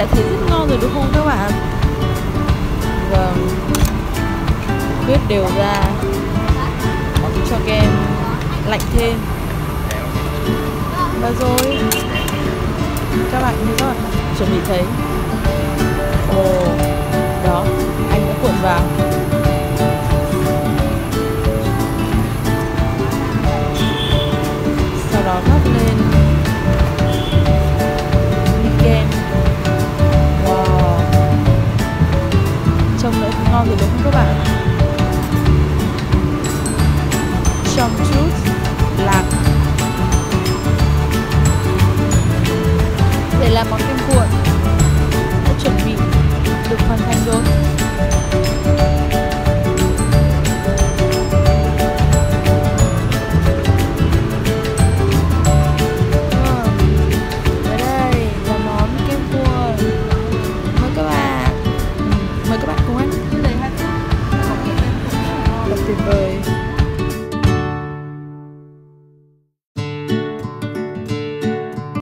đã thấy rất ngon rồi đúng không các bạn? Vâng, quyết đều ra cho kem lạnh thêm. Và rồi các bạn thấy rồi, chuẩn bị thấy. Ồ, đó, anh đã cuộn vào. Sau đó vắt lên kem. Wow, trông đã ngon rồi đúng không các bạn? Trong chút lạc để làm món kem